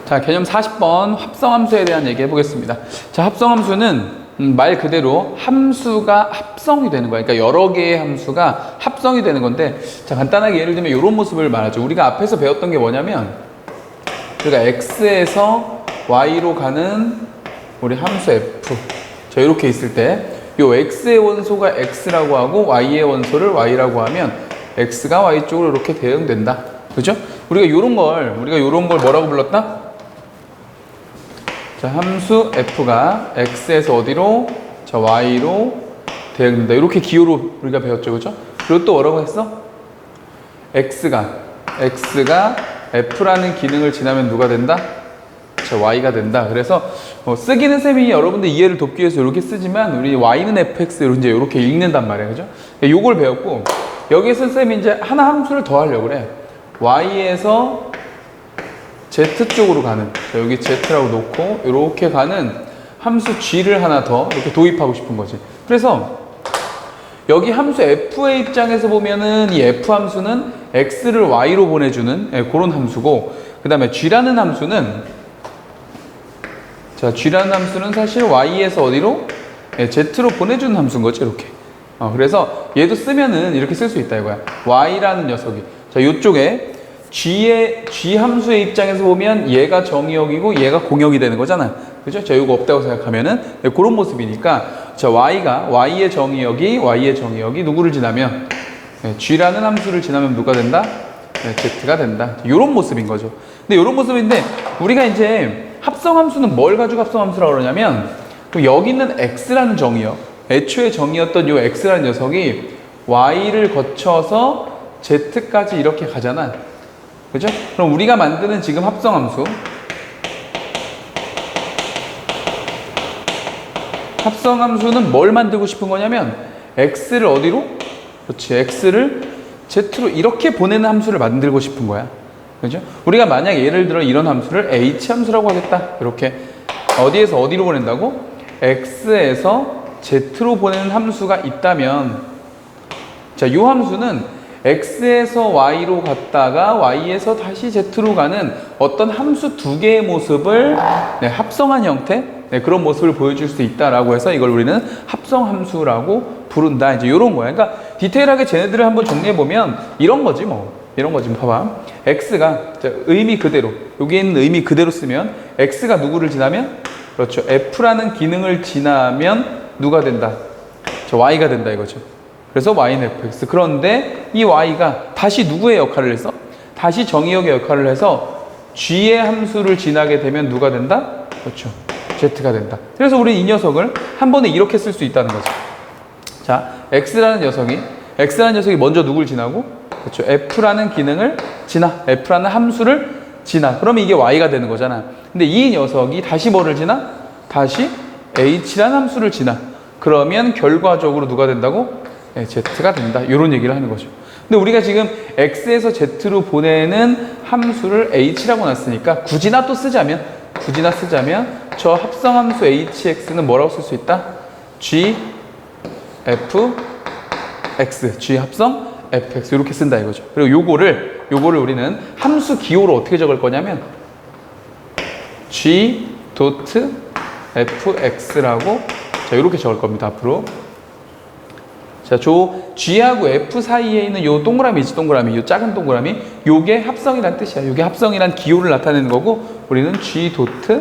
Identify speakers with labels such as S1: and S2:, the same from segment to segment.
S1: 자, 개념 40번 합성함수에 대한 얘기 해보겠습니다. 자, 합성함수는 말 그대로 함수가 합성이 되는 거야. 그러니까 여러 개의 함수가 합성이 되는 건데, 자, 간단하게 예를 들면 이런 모습을 말하죠. 우리가 앞에서 배웠던 게 뭐냐면, 우리가 x에서 y로 가는 우리 함수 f. 자, 이렇게 있을 때, 요 x의 원소가 x라고 하고 y의 원소를 y라고 하면 x가 y 쪽으로 이렇게 대응된다. 그죠? 우리가 요런 걸 뭐라고 불렀다? 자, 함수 f가 x에서 어디로? 자, y로 대응된다. 이렇게 기호로 우리가 배웠죠. 그죠? 그리고 또 뭐라고 했어? x가 f라는 기능을 지나면 누가 된다? 자, y가 된다. 그래서 쓰기는 셈이 여러분들 이해를 돕기 위해서 이렇게 쓰지만 우리 y는 fx로 이제 이렇게 읽는단 말이에요. 그죠? 요걸 배웠고, 여기에서 쌤이 이제 하나 함수를 더 하려고 그래. y에서 z 쪽으로 가는, 자, 여기 z라고 놓고 이렇게 가는 함수 g를 하나 더 이렇게 도입하고 싶은 거지. 그래서 여기 함수 f의 입장에서 보면은 이 f 함수는 x를 y로 보내주는 그런 함수고, 그 다음에 g라는 함수는, 자, g라는 함수는 사실 y에서 어디로? z로 보내주는 함수인 거지, 이렇게. 그래서 얘도 쓰면은 이렇게 쓸 수 있다 이거야. y라는 녀석이, 자, 요쪽에 g 함수의 입장에서 보면 얘가 정의역이고 얘가 공역이 되는 거잖아. 그죠? 자, 이거 없다고 생각하면은 그런 모습이니까, 자, y의 정의역이 누구를 지나면, g라는 함수를 지나면 누가 된다? z가 된다. 이런 모습인 거죠. 근데 이런 모습인데, 우리가 이제 합성함수는 뭘 가지고 합성함수라고 그러냐면, 여기 있는 x라는 정의역, 애초에 정의였던 요 x라는 녀석이 y를 거쳐서 z까지 이렇게 가잖아. 그죠? 그럼 우리가 만드는 지금 합성함수는 뭘 만들고 싶은 거냐면, x를 어디로? 그렇지, x를 z로 이렇게 보내는 함수를 만들고 싶은 거야. 그죠? 우리가 만약 예를 들어 이런 함수를 h 함수라고 하겠다. 이렇게 어디에서 어디로 보낸다고? x에서 z로 보내는 함수가 있다면, 자, 이 함수는 x에서 y로 갔다가 y에서 다시 z로 가는 어떤 함수 두 개의 모습을 합성한 형태, 그런 모습을 보여줄 수 있다라고 해서 이걸 우리는 합성함수라고 부른다. 이제 이런 거야. 그러니까 디테일하게 쟤네들을 한번 정리해 보면 이런 거지 뭐. 봐봐. x가, 자, 의미 그대로, 여기 있는 의미 그대로 쓰면 x가 누구를 지나면, 그렇죠, f라는 기능을 지나면 누가 된다? 저 y가 된다 이거죠. 그래서 y는 fx. 그런데 이 y가 다시 누구의 역할을 해서? 다시 정의역의 역할을 해서 g의 함수를 지나게 되면 누가 된다? 그렇죠, z가 된다. 그래서 우리는 이 녀석을 한 번에 이렇게 쓸 수 있다는 거죠. 자, x라는 녀석이 먼저 누굴 지나고? 그렇죠, f라는 기능을 지나, f라는 함수를 지나. 그러면 이게 y가 되는 거잖아. 근데 이 녀석이 다시 뭐를 지나? 다시 h라는 함수를 지나. 그러면 결과적으로 누가 된다고? z가 된다. 이런 얘기를 하는 거죠. 근데 우리가 지금 x에서 z로 보내는 함수를 h라고 놨으니까 굳이나 쓰자면 저 합성함수 hx는 뭐라고 쓸 수 있다? g 합성 fx 이렇게 쓴다 이거죠. 그리고 요거를 우리는 함수 기호로 어떻게 적을 거냐면 g fx라고, 자, 이렇게 적을 겁니다. 앞으로. 자, g하고 f 사이에 있는 요 동그라미 있지, 요 작은 동그라미, 요게 합성이란 뜻이야. 요게 합성이란 기호를 나타내는 거고, 우리는 g x.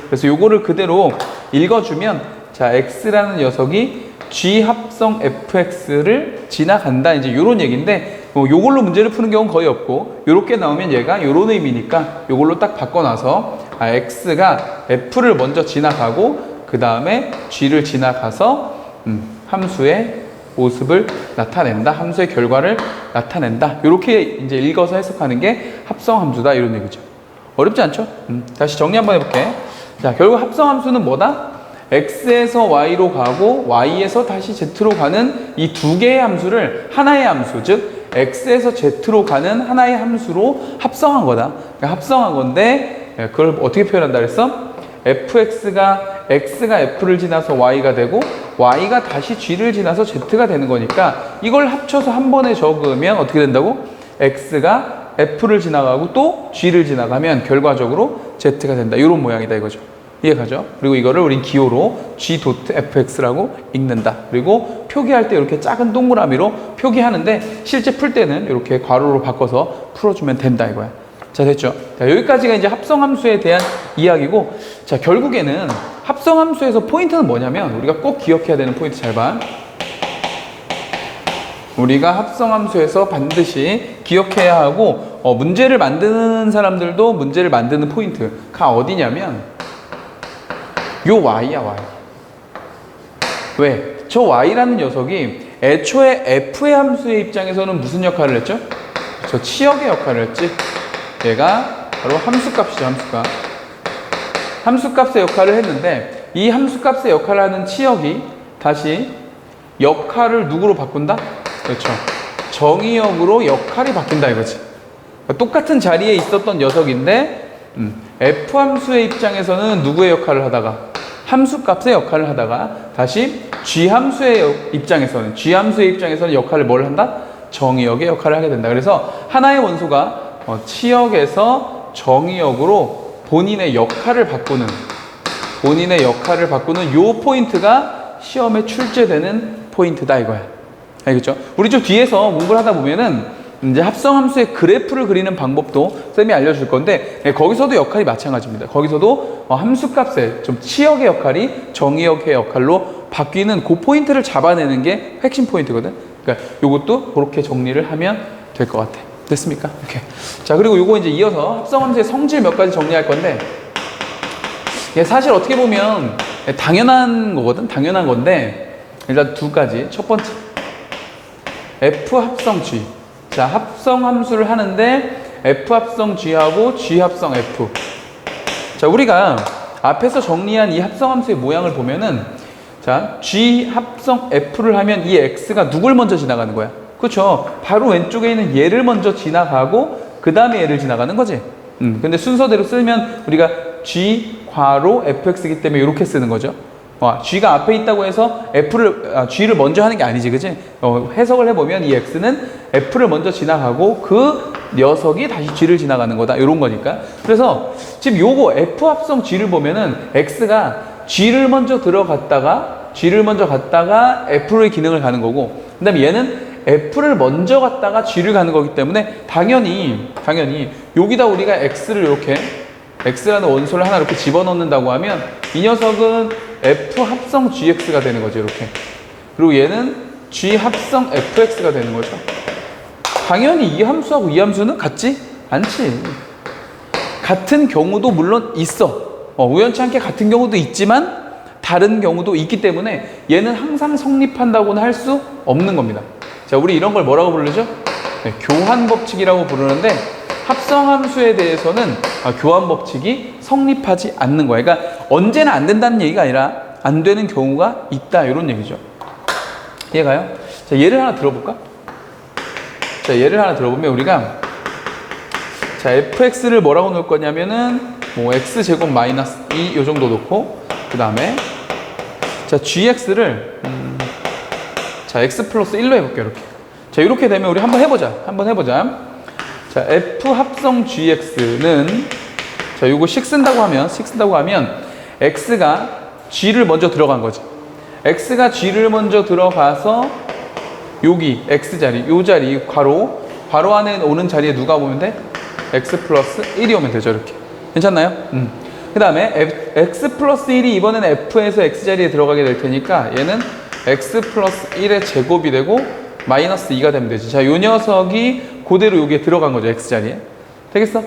S1: 그래서 요거를 그대로 읽어주면, 자, x라는 녀석이 g 합성 fx를 지나간다. 이제 요런 얘기인데, 요걸로 문제를 푸는 경우는 거의 없고, 요렇게 나오면 얘가 요런 의미니까 요걸로 딱 바꿔놔서, x가 f를 먼저 지나가고, 그 다음에 g를 지나가서 함수의 모습을 나타낸다. 함수의 결과를 나타낸다. 이렇게 이제 읽어서 해석하는 게 합성함수다. 이런 얘기죠. 어렵지 않죠? 다시 정리 한번 해볼게. 자, 결국 합성함수는 뭐다? x에서 y로 가고 y에서 다시 z로 가는 이 두 개의 함수를 하나의 함수, 즉 x에서 z로 가는 하나의 함수로 합성한 거다. 그러니까 합성한 건데, 그걸 어떻게 표현한다 그랬어? x가 f를 지나서 y가 되고 y가 다시 g를 지나서 z가 되는 거니까 이걸 합쳐서 한 번에 적으면 어떻게 된다고? x가 F를 지나가고 또 G를 지나가면 결과적으로 Z가 된다. 이런 모양이다 이거죠. 이해가죠? 그리고 이거를 우린 기호로 G.fx라고 읽는다. 그리고 표기할 때 이렇게 작은 동그라미로 표기하는데 실제 풀 때는 이렇게 괄호로 바꿔서 풀어주면 된다 이거야. 자, 됐죠? 자, 여기까지가 이제 합성함수에 대한 이야기고, 자, 결국에는 합성함수에서 포인트는 뭐냐면, 우리가 꼭 기억해야 되는 포인트 잘 봐. 우리가 합성함수에서 반드시 기억해야 하고, 문제를 만드는 사람들도 문제를 만드는 포인트가 어디냐면, 요 y야, y. 왜? 저 y라는 녀석이 애초에 f의 함수의 입장에서는 무슨 역할을 했죠? 저 치역의 역할을 했지. 얘가 바로 함수값이죠, 함수값. 함수값의 역할을 했는데 이 함수값의 역할을 하는 치역이 다시 역할을 누구로 바꾼다? 그렇죠. 정의역으로 역할이 바뀐다 이거지. 그러니까 똑같은 자리에 있었던 녀석인데 F함수의 입장에서는 누구의 역할을 하다가 함수값의 역할을 하다가 다시 G함수의 입장에서는 역할을 뭘 한다? 정의역의 역할을 하게 된다. 그래서 하나의 원소가 치역에서 정의역으로 본인의 역할을 바꾸는 요 포인트가 시험에 출제되는 포인트다 이거야. 알겠죠? 우리 좀 뒤에서 공부를 하다 보면은 이제 합성함수의 그래프를 그리는 방법도 쌤이 알려줄 건데, 거기서도 역할이 마찬가지입니다. 거기서도 함수값의 좀 치역의 역할이 정의역의 역할로 바뀌는 그 포인트를 잡아내는 게 핵심 포인트거든. 그러니까 요것도 그렇게 정리를 하면 될 것 같아. 됐습니까? 오케이. 자, 그리고 요거 이제 이어서 합성함수의 성질 몇 가지 정리할 건데, 사실 어떻게 보면 당연한 거거든? 당연한 건데, 일단 두 가지. 첫 번째, F 합성 G. 자, 합성함수를 하는데 F 합성 G하고 G 합성 F. 자, 우리가 앞에서 정리한 이 합성함수의 모양을 보면은, 자, G 합성 F를 하면 이 X가 누굴 먼저 지나가는 거야? 그렇죠. 바로 왼쪽에 있는 얘를 먼저 지나가고 그 다음에 얘를 지나가는 거지. 근데 순서대로 쓰면 우리가 G 괄호 fx이기 때문에 이렇게 쓰는 거죠. G가 앞에 있다고 해서 G를 먼저 하는 게 아니지, 그지? 해석을 해보면 이 x는 f를 먼저 지나가고 그 녀석이 다시 G를 지나가는 거다, 이런 거니까. 그래서 지금 요거 f 합성 G를 보면은 x가 G를 먼저 갔다가 f의 기능을 가는 거고, 그 다음에 얘는 F를 먼저 갔다가 G를 가는 거기 때문에 당연히 여기다 우리가 X라는 원소를 하나 이렇게 집어넣는다고 하면 이 녀석은 F 합성 GX가 되는 거죠, 이렇게. 그리고 얘는 G 합성 FX가 되는 거죠. 당연히 이 함수하고 이 함수는 같지 않지. 같은 경우도 물론 있어. 우연치 않게 같은 경우도 있지만 다른 경우도 있기 때문에 얘는 항상 성립한다고는 할 수 없는 겁니다. 자, 우리 이런 걸 뭐라고 부르죠? 교환법칙이라고 부르는데, 합성함수에 대해서는 교환법칙이 성립하지 않는 거야. 그러니까 언제나 안 된다는 얘기가 아니라 안 되는 경우가 있다, 이런 얘기죠. 이해가요? 자, 예를 하나 들어볼까? 자, 예를 하나 들어보면 우리가, 자, fx를 뭐라고 놓을 거냐면은 뭐 x제곱 마이너스 2 요 정도 놓고, 그 다음에 자, gx를 자, x 플러스 1로 해볼게요, 이렇게. 자, 이렇게 되면 우리 한번 해보자. 자, f 합성 gx는, 자, 요거 식 쓴다고 하면 x가 g를 먼저 들어간 거지. x가 g를 먼저 들어가서 여기 x자리, 요 자리 괄호 안에 오는 자리에 누가 오면 돼? x 플러스 1이 오면 되죠, 이렇게. 괜찮나요? 그 다음에 x 플러스 1이 이번에는 f에서 x자리에 들어가게 될 테니까 얘는 x 플러스 1의 제곱이 되고 마이너스 2가 되면 되지. 자, 요 녀석이 그대로 여기에 들어간 거죠, x자리에. 되겠어?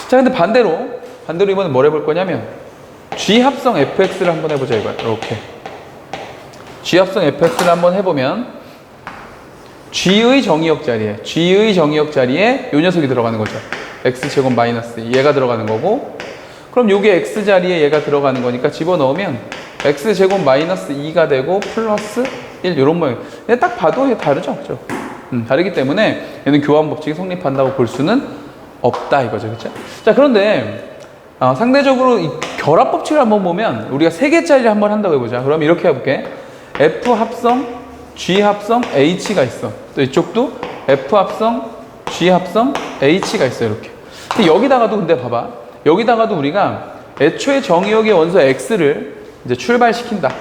S1: 자, 근데 반대로 이번엔 뭘 해볼 거냐면 g 합성 fx를 한번 해보자, 이거야. 이렇게 g 합성 fx를 한번 해보면 g의 정의역 자리에 요 녀석이 들어가는 거죠. x제곱 마이너스 2, 얘가 들어가는 거고, 그럼 요게 x자리에 얘가 들어가는 거니까 집어넣으면 x제곱 마이너스 2가 되고 플러스 1, 요런 모양. 근데 딱 봐도 다르죠, 그죠? 다르기 때문에 얘는 교환법칙이 성립한다고 볼 수는 없다, 이거죠, 그죠? 자, 그런데 상대적으로 이 결합법칙을 한번 보면 우리가 3개짜리를 한번 한다고 해보자. 그럼 이렇게 해볼게. F 합성 G 합성 H가 있어. 또 이쪽도 F 합성 G 합성 H가 있어요. 이렇게. 근데 여기다가도 근데 봐봐. 여기다가도 우리가 애초에 정의역의 원소 X를 이제 출발시킨다.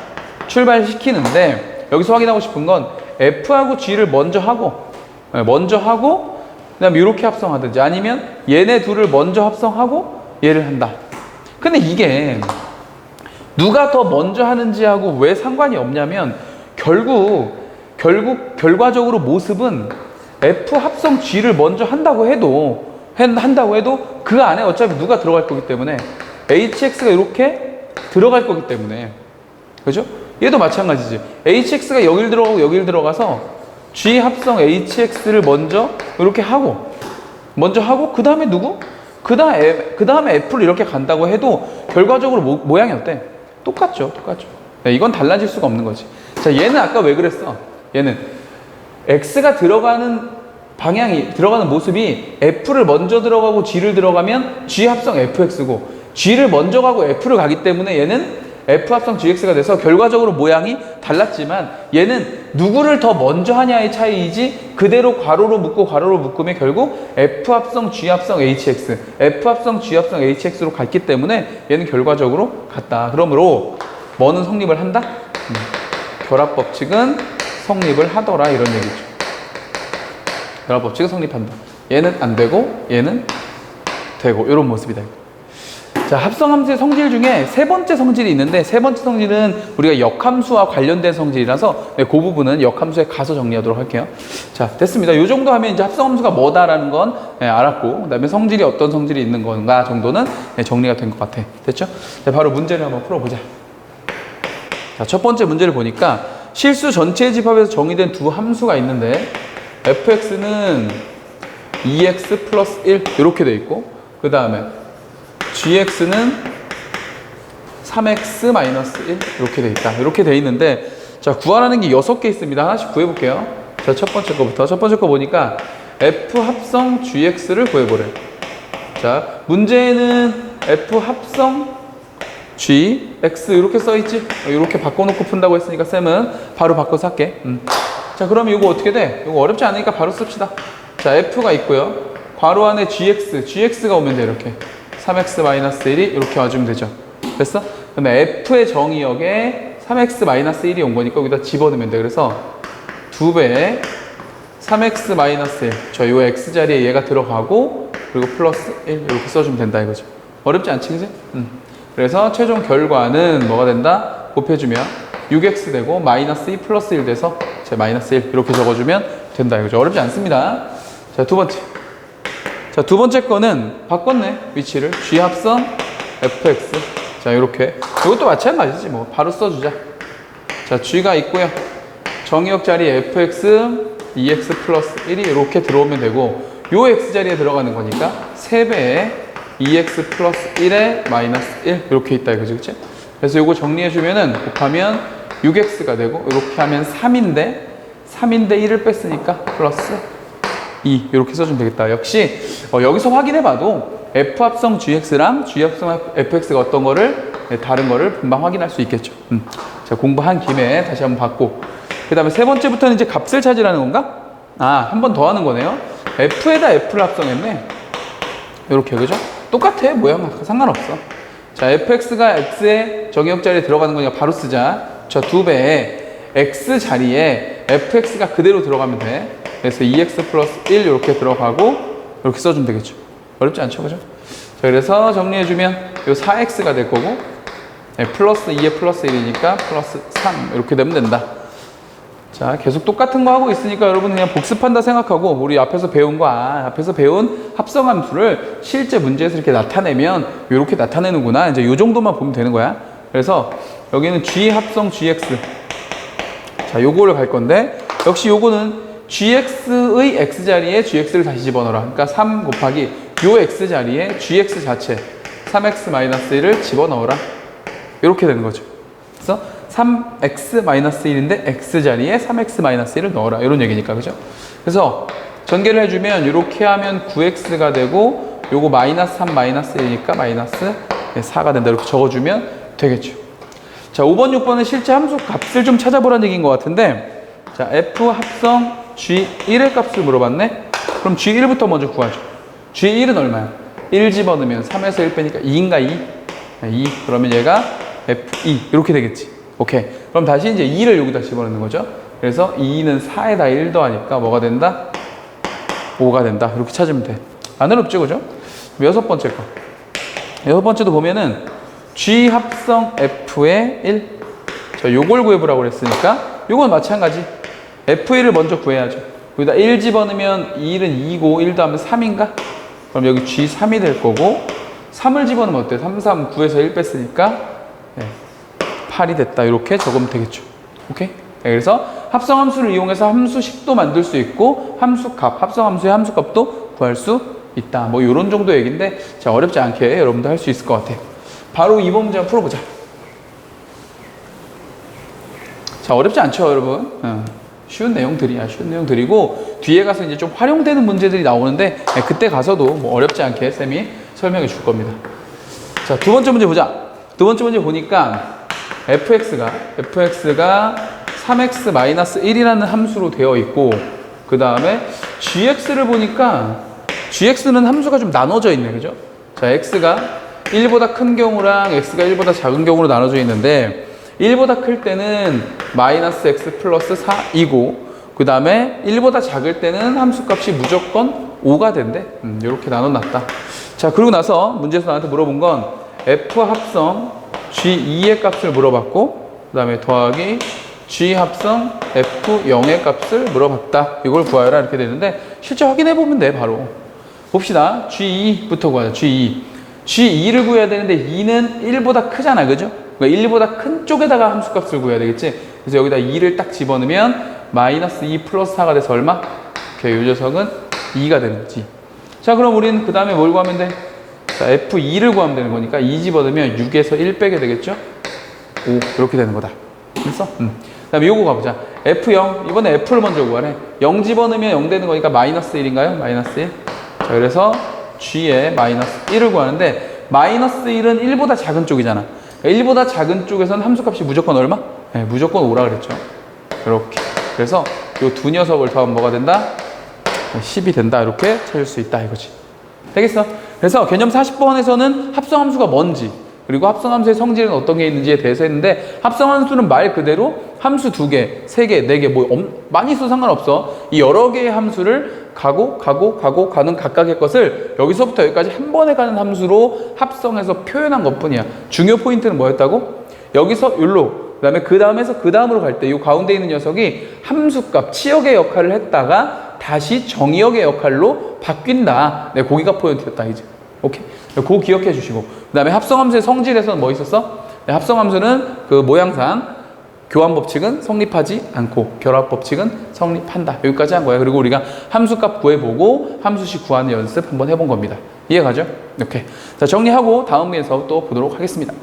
S1: 출발시키는데 여기서 확인하고 싶은 건 F하고 G를 먼저 하고 그다음에 이렇게 합성하든지 아니면 얘네 둘을 먼저 합성하고 얘를 한다. 근데 이게 누가 더 먼저 하는지하고 왜 상관이 없냐면 결과적으로 모습은 F 합성 G를 먼저 한다고 해도 그 안에 어차피 누가 들어갈 거기 때문에 HX가 이렇게 들어갈 거기 때문에 그죠? 얘도 마찬가지지. HX가 여길 들어가고 여길 들어가서 G 합성 HX를 먼저 이렇게 하고 그 다음에 누구? 그 다음에 F를 이렇게 간다고 해도 결과적으로 모양이 어때? 똑같죠. 네, 이건 달라질 수가 없는 거지. 자, 얘는 아까 왜 그랬어? 얘는 X가 들어가는 모습이 F를 먼저 들어가고 G를 들어가면 G 합성 FX고 G를 먼저 가고 F를 가기 때문에 얘는 F 합성 GX가 돼서 결과적으로 모양이 달랐지만 얘는 누구를 더 먼저 하냐의 차이이지 그대로 괄호로 묶으면 결국 F 합성 G 합성 HX, F 합성 G 합성 HX로 갔기 때문에 얘는 결과적으로 같다. 그러므로 뭐는 성립을 한다? 결합 법칙은 성립을 하더라 이런 얘기죠. 결합 법칙은 성립한다. 얘는 안 되고 얘는 되고 이런 모습이다. 자, 합성함수의 성질 중에 세 번째 성질이 있는데 세 번째 성질은 우리가 역함수와 관련된 성질이라서 그 부분은 역함수에 가서 정리하도록 할게요. 자, 됐습니다. 이 정도 하면 이제 합성함수가 뭐다라는 건 알았고 그 다음에 성질이 어떤 성질이 있는 건가 정도는 정리가 된 것 같아. 됐죠? 자, 바로 문제를 한번 풀어보자. 자, 첫 번째 문제를 보니까 실수 전체 집합에서 정의된 두 함수가 있는데 fx는 2x 플러스 1 이렇게 돼 있고 그 다음에 gx는 3x 마이너스 1 이렇게 돼 있다. 이렇게 돼 있는데 자, 구하라는 게 6개 있습니다. 하나씩 구해 볼게요. 자, 첫 번째 거 보니까 f 합성 gx를 구해 보래. 자, 문제에는 f 합성 gx 이렇게 써 있지? 이렇게 바꿔 놓고 푼다고 했으니까 쌤은 바로 바꿔서 할게. 자, 그러면 이거 어떻게 돼? 이거 어렵지 않으니까 바로 씁시다. 자, f가 있고요. 괄호 안에 gx가 오면 돼. 이렇게 3x-1이 이렇게 와주면 되죠. 됐어? 그다음에 f의 정의역에 3x-1이 온 거니까 여기다 집어넣으면 돼. 그래서 2배의 3x-1 저 요 x자리에 얘가 들어가고 그리고 플러스 1 이렇게 써주면 된다 이거죠. 어렵지 않지 그지? 그래서 최종 결과는 뭐가 된다? 곱해주면 6x 되고 마이너스 2 플러스 1 돼서 제 마이너스 1 이렇게 적어주면 된다 이거죠. 어렵지 않습니다. 자, 두 번째. 자, 두 번째 거는 바꿨네. 위치를. G 합성 fx. 자, 이렇게. 이것도 마찬가지지 뭐. 바로 써주자. 자, G가 있고요. 정의역 자리에 fx 2x 플러스 1이 이렇게 들어오면 되고 요 x 자리에 들어가는 거니까 3배에 2x 플러스 1에 마이너스 1 이렇게 있다 이거지. 그치? 그래서 이거 정리해주면은 곱하면 6x가 되고 이렇게 하면 3인데 1을 뺐으니까 플러스 2 이렇게 써주면 되겠다. 역시 여기서 확인해봐도 f 합성 gx랑 g 합성 fx가 어떤 거를 다른 거를 금방 확인할 수 있겠죠. 자, 공부한 김에 다시 한번 받고 그 다음에 세 번째부터는 이제 값을 찾으라는 건가? 아, 한 번 더 하는 거네요. f에다 f를 합성했네. 이렇게 그죠? 똑같아. 모양 상관없어. 자, fx가 x의 정의역 자리에 들어가는 거니까 바로 쓰자. 자, 2배에 x 자리에 fx가 그대로 들어가면 돼. 그래서 2x 플러스 1 이렇게 들어가고 이렇게 써주면 되겠죠. 어렵지 않죠, 그죠? 자, 그래서 정리해주면 요 4x가 될 거고 플러스 2에 플러스 1이니까 플러스 3 이렇게 되면 된다. 자, 계속 똑같은 거 하고 있으니까 여러분 그냥 복습한다 생각하고 우리 앞에서 배운 거, 앞에서 배운 합성함수를 실제 문제에서 이렇게 나타내면 이렇게 나타내는구나. 이제 요 정도만 보면 되는 거야. 그래서 여기는 G 합성 GX. 자, 요거를 갈 건데 역시 요거는 GX의 X자리에 GX를 다시 집어넣어라. 그러니까 3 곱하기 요 X자리에 GX 자체 3x-1을 집어넣어라. 이렇게 되는 거죠. 그래서 3x-1인데 X자리에 3x-1을 넣어라. 이런 얘기니까. 그죠? 그래서 전개를 해주면 이렇게 하면 9x가 되고 요거 마이너스 3 마이너스 1이니까 마이너스 4가 된다. 이렇게 적어주면 되겠죠. 자, 5번, 6번은 실제 함수 값을 좀 찾아보라는 얘기인 것 같은데 자, f 합성 g 1의 값을 물어봤네. 그럼 G1부터 먼저 구하죠. G1은 얼마야? 1 집어넣으면 3에서 1 빼니까 2인가 2? 2. 그러면 얘가 F2 이렇게 되겠지. 오케이. 그럼 다시 이제 2를 여기다 집어넣는 거죠. 그래서 2는 4에다 1 더하니까 뭐가 된다? 5가 된다. 이렇게 찾으면 돼. 안 어렵죠, 그죠? 여섯 번째 거. 여섯 번째도 보면은 G 합성 F의 1. 자, 요걸 구해보라고 그랬으니까 요건 마찬가지. F1을 먼저 구해야죠. 여기다 1 집어넣으면 1은 2고 1 더하면 3인가? 그럼 여기 G3이 될 거고 3을 집어넣으면 어때? 3, 3, 9에서 1 뺐으니까 8이 됐다. 이렇게 적으면 되겠죠. 오케이? 그래서 합성함수를 이용해서 함수식도 만들 수 있고 함수값, 합성함수의 함수값도 구할 수 있다. 뭐 이런 정도 얘기인데 자, 어렵지 않게 여러분도 할 수 있을 것 같아요. 바로 이번 문제 한번 풀어보자. 자, 어렵지 않죠, 여러분? 쉬운 내용들이야. 쉬운 내용들이고 뒤에 가서 이제 좀 활용되는 문제들이 나오는데 그때 가서도 뭐 어렵지 않게 쌤이 설명해 줄 겁니다. 자, 두 번째 문제 보자. 두 번째 문제 보니까 fx가 3x-1이라는 함수로 되어 있고 그 다음에 gx를 보니까 gx는 함수가 좀 나눠져 있네, 그죠? 자, x가 1보다 큰 경우랑 x가 1보다 작은 경우로 나눠져 있는데 1보다 클 때는 마이너스 x 플러스 4이고 그 다음에 1보다 작을 때는 함수값이 무조건 5가 된대. 이렇게 나눠놨다. 자, 그러고 나서 문제에서 나한테 물어본 건 f 합성 g2의 값을 물어봤고 그 다음에 더하기 g 합성 f0의 값을 물어봤다. 이걸 구하여라 이렇게 되는데 실제 확인해보면 돼. 바로 봅시다. g2부터 구하자. g2를 구해야 되는데 2는 1보다 크잖아, 그죠? 그러니까 1보다 큰 쪽에다가 함수값을 구해야 되겠지. 그래서 여기다 2를 딱 집어넣으면 마이너스 2 플러스 4가 돼서 얼마? 오케이, 이 녀석은 2가 되는 거지. 자, 그럼 우리는 그 다음에 뭘 구하면 돼? 자, F2를 구하면 되는 거니까 2 집어넣으면 6에서 1 빼게 되겠죠? 5 이렇게 되는 거다. 됐어? 그 다음에 요거 가보자. F0 이번에 F를 먼저 구하래. 0 집어넣으면 0 되는 거니까 마이너스 1인가요? 마이너스 1. 자, 그래서 G에 마이너스 1을 구하는데 마이너스 1은 1보다 작은 쪽이잖아. 1보다 작은 쪽에서는 함수값이 무조건 얼마? 네, 무조건 5라 그랬죠. 이렇게. 그래서 이 두 녀석을 더하면 뭐가 된다? 10이 된다. 이렇게 찾을 수 있다 이거지. 되겠어? 그래서 개념 40번에서는 합성함수가 뭔지 그리고 합성함수의 성질은 어떤 게 있는지에 대해서 했는데 합성함수는 말 그대로 함수 2개, 3개, 4개 뭐 많이 있어도 상관없어. 이 여러 개의 함수를 가는 각각의 것을 여기서부터 여기까지 한 번에 가는 함수로 합성해서 표현한 것뿐이야. 중요 포인트는 뭐였다고? 여기서 율로 그다음에 그 다음에서 그 다음으로 갈 때 이 가운데 있는 녀석이 함수값, 치역의 역할을 했다가 다시 정의역의 역할로 바뀐다. 네, 거기가 포인트였다 이제. 오케이. 그거 기억해 주시고. 그다음에 합성함수의 성질에서는 뭐 있었어? 네, 합성함수는 그 모양상 교환 법칙은 성립하지 않고 결합 법칙은 성립한다. 여기까지 한 거야. 그리고 우리가 함수값 구해보고 함수식 구하는 연습 한번 해본 겁니다. 이해가죠? 이렇게. 자, 정리하고 다음 문제에서 또 보도록 하겠습니다.